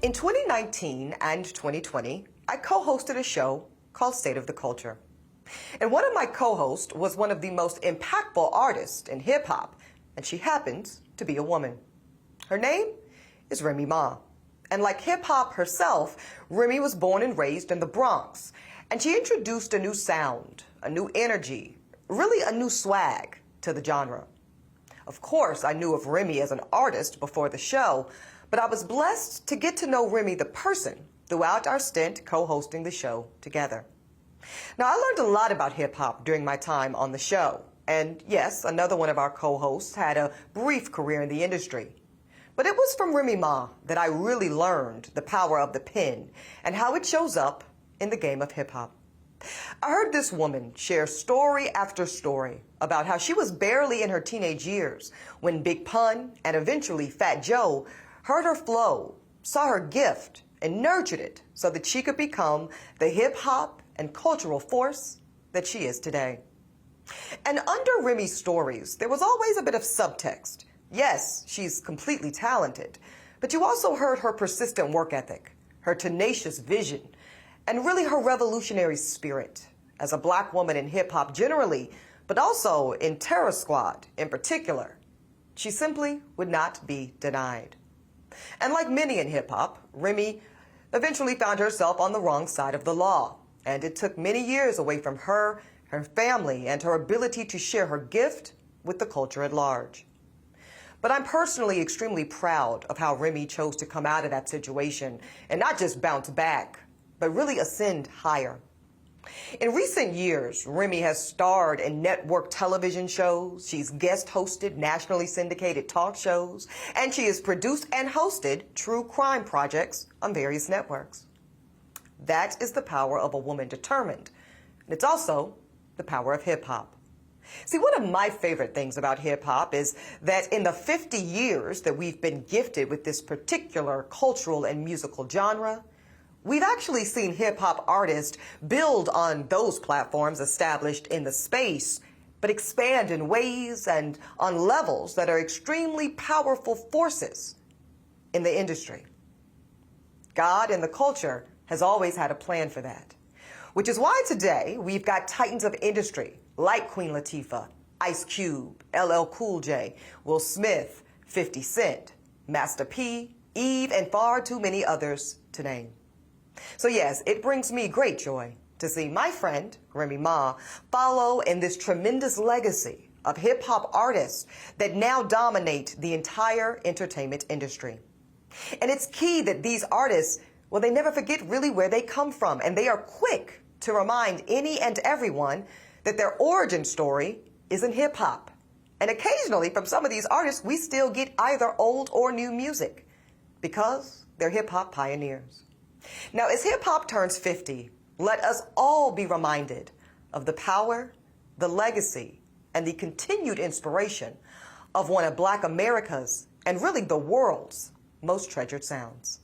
In 2019 and 2020, I co-hosted a show called State of the Culture. And one of my co-hosts was one of the most impactful artists in hip-hop, and she happens to be a woman. Her name is Remy Ma. And like hip-hop herself, Remy was born and raised in the Bronx, and she introduced a new sound, a new energy, really a new swag to the genre. Of course, I knew of Remy as an artist before the show, but I was blessed to get to know Remy the person throughout our stint co-hosting the show together. Now, I learned a lot about hip-hop during my time on the show. And yes, another one of our co-hosts had a brief career in the industry. But it was from Remy Ma that I really learned the power of the pen and how it shows up in the game of hip-hop. I heard this woman share story after story about how she was barely in her teenage years when Big Pun and eventually Fat Joe heard her flow, saw her gift, and nurtured it so that she could become the hip-hop and cultural force that she is today. And under Remy's stories, there was always a bit of subtext. Yes, she's completely talented, but you also heard her persistent work ethic, her tenacious vision, and really her revolutionary spirit as a black woman in hip-hop generally, but also in Terror Squad in particular. She simply would not be denied. And like many in hip-hop, Remy eventually found herself on the wrong side of the law. And it took many years away from her, her family, and her ability to share her gift with the culture at large. But I'm personally extremely proud of how Remy chose to come out of that situation and not just bounce back, but really ascend higher. In recent years, Remy has starred in network television shows, she's guest hosted nationally syndicated talk shows, and she has produced and hosted true crime projects on various networks. That is the power of a woman determined, and it's also the power of hip-hop. See, one of my favorite things about hip-hop is that in the 50 years that we've been gifted with this particular cultural and musical genre, we've actually seen hip-hop artists build on those platforms established in the space, but expand in ways and on levels that are extremely powerful forces in the industry. God and the culture has always had a plan for that, which is why today we've got titans of industry like Queen Latifah, Ice Cube, LL Cool J, Will Smith, 50 Cent, Master P, Eve, and far too many others to name. So yes, it brings me great joy to see my friend, Remy Ma, follow in this tremendous legacy of hip-hop artists that now dominate the entire entertainment industry. And it's key that these artists, well, they never forget really where they come from, and they are quick to remind any and everyone that their origin story is in hip-hop. And occasionally, from some of these artists, we still get either old or new music because they're hip-hop pioneers. Now, as hip-hop turns 50, let us all be reminded of the power, the legacy, and the continued inspiration of one of Black America's, and really the world's, most treasured sounds.